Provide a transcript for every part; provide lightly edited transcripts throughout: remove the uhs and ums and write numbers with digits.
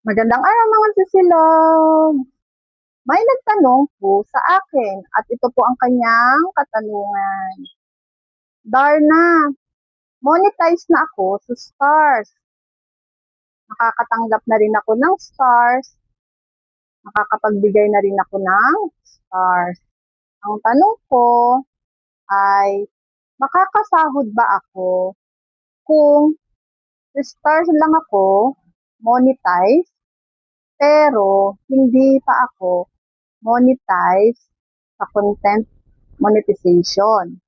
Magandang araw mga sisilog. May nagtanong po sa akin at ito po ang kanyang katanungan. Darna, monetize na ako sa stars. Nakakatanggap na rin ako ng stars. Nakakapagbigay na rin ako ng stars. Ang tanong ko ay, makakasahod ba ako kung stars lang ako monetize pero hindi pa ako monetize sa content monetization?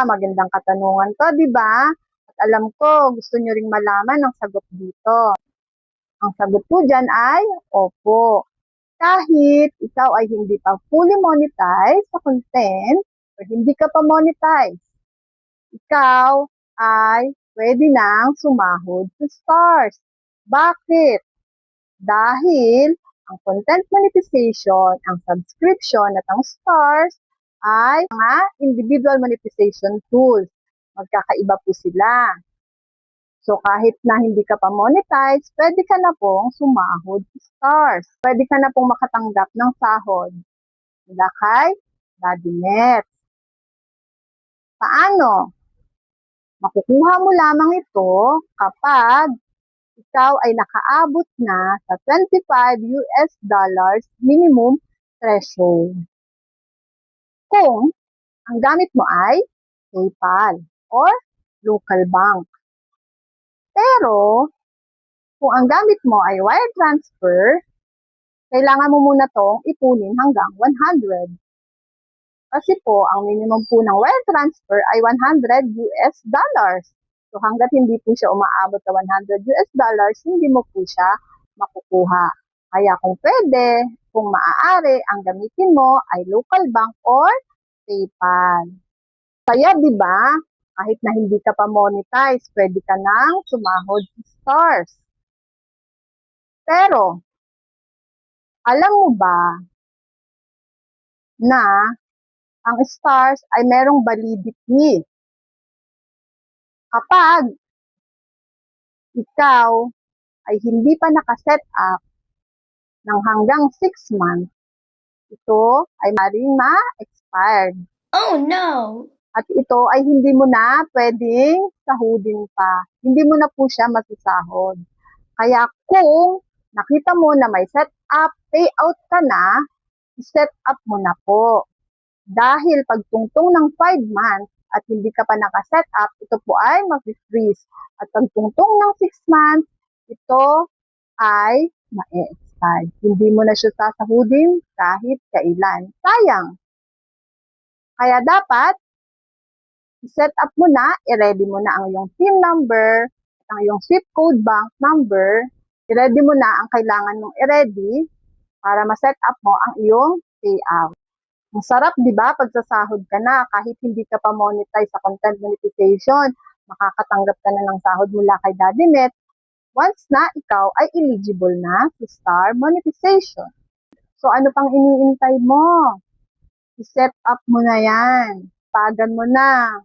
Magandang katanungan to, di ba? At alam ko, gusto nyo ring malaman ang sagot dito. Ang sagot po dyan ay, opo. Kahit ikaw ay hindi pa fully monetize sa content, o hindi ka pa monetize, ikaw ay pwede nang sumahod sa stars. Bakit? Dahil ang content monetization, ang subscription at ang stars ay mga individual monetization tools. Magkakaiba po sila. So kahit na hindi ka pa monetize, pwede ka na pong sumahod sa stars. Pwede ka na pong makatanggap ng sahod mula kay Daddy. Paano? Makukuha mo lamang ito kapag ikaw ay nakaabot na sa $25 minimum threshold. Kung ang gamit mo ay PayPal or local bank. Pero, kung ang gamit mo ay wire transfer, kailangan mo muna itong ipunin hanggang 100. Kasi po, ang minimum po ng wire transfer ay $100. So hanggat hindi po siya umaabot sa $100, hindi mo po siya makukuha. Kaya kung pwede, kung maaari, ang gamitin mo ay local bank or PayPal. Kaya di ba, kahit na hindi ka pa monetize, pwede ka nang sumahod sa stars. Pero, alam mo ba na ang stars ay merong validity? Kapag ikaw ay hindi pa nakaset up ng hanggang 6 months, ito ay maaaring ma-expired. Oh no! At ito ay hindi mo na pwedeng sahudin pa. Hindi mo na po siya masasahod. Kaya kung nakita mo na may set up, payout ka na, i-set up mo na po. Dahil pagtungtong ng 5 months at hindi ka pa naka-set up, ito po ay mag-freeze. At pagtungtong ng 6 months, ito ay ma-expire. Hindi mo na siya sasahudin kahit kailan. Sayang. Kaya dapat, i-set up mo na, i-ready mo na ang iyong SIM number, ang iyong SWIFT code bank number, i-ready mo na ang kailangan mong i-ready para ma-set up mo ang iyong payout. Ang sarap, di ba? Pagsasahod ka na, kahit hindi ka pa monetize sa content monetization, makakatanggap ka na ng sahod mula kay Daddy once na ikaw ay eligible na sa star monetization. So ano pang iniintay mo? I-set up mo na yan. Pagan mo na.